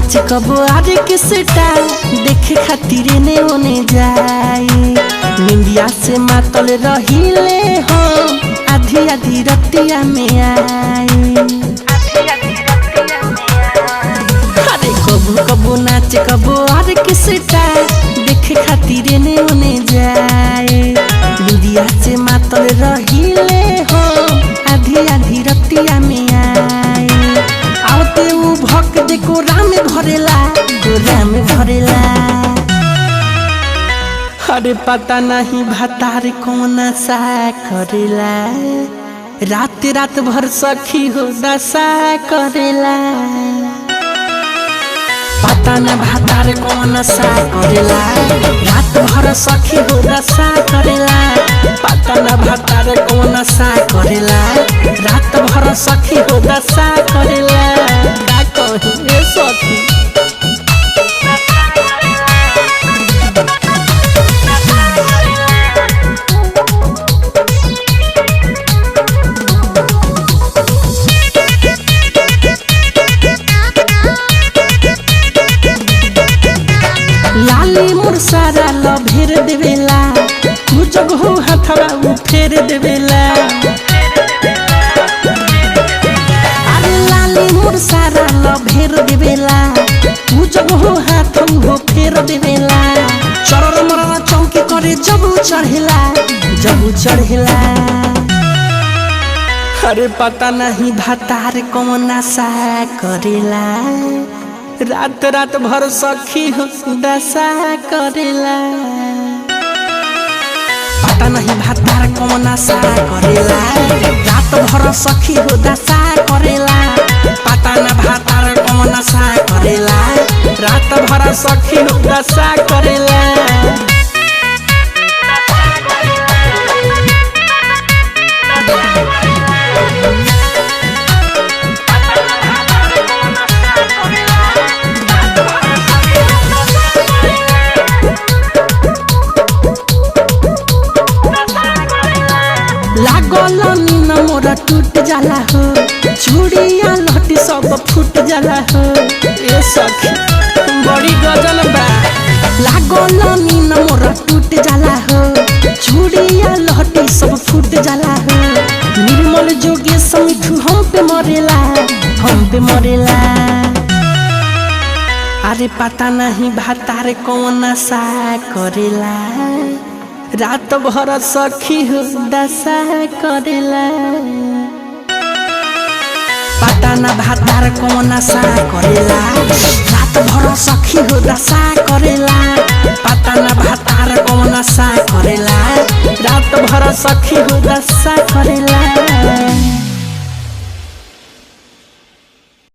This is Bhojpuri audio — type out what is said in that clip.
नाच कबो आर किसटा देखे खातिर ने ओने जाए। निंदिया से मातल रहिले हम आधी आधी रतिया में आए। अरे कबो कबो नाच कबो आर किसटा देखे खातिर ने ओने जाए। निंदिया से मातल रहिले हम आधी आधी रतिया में आए। आवते उ भक दे कोरा में भरेला कोरा में भरेला। अरे पता नहीं भतार कौन सा करेला रात रात भर सखी हो दशा करेला। पता न भतार कौन सा करेला रात भर सखी हो दशा करेला। पता न भतार कौन सा करेला रात भर सखी हो दशा करेला। का कहूं सखी लाली मोर सारा लभेर देवेला तू जग हो हथवा उ फेर देवेला। अरे लाली मोर सारा लभेर देवेला तू जग हो हाथ हो फेर देवेला। चरर मरर चौकी करे जब चढ़ेला जब चढ़ेला। अरे पता नहीं भतार कौन सा करेला रात रात भर सखी हो दशा करेला। पता नहीं भतार कौन सा करेला रात भर सखी हो दशा करेला। पता न भतार कौन सा करेला रात भर सखी हो दशा करेला। लागल नीन मोरा टूट जाला हो चूड़िया लहटी सब फूट जाला हो। ए सखी बड़ी गजल बा। लागल नीन मोरा टूट जाला हो चूड़िया लहटी सब फूट जाला हो। निर्मल जोगे समिठू हम पे मरेला हम पे मरेला। अरे पता नहीं भतार कौन सा करेला रात भर सखी हो दशा करेला। पता न भतार कौन सा करेला रात भर सखी हो दशा करेला। पता न भतार कौन सा करेला रात भर सखी हो दशा करेला।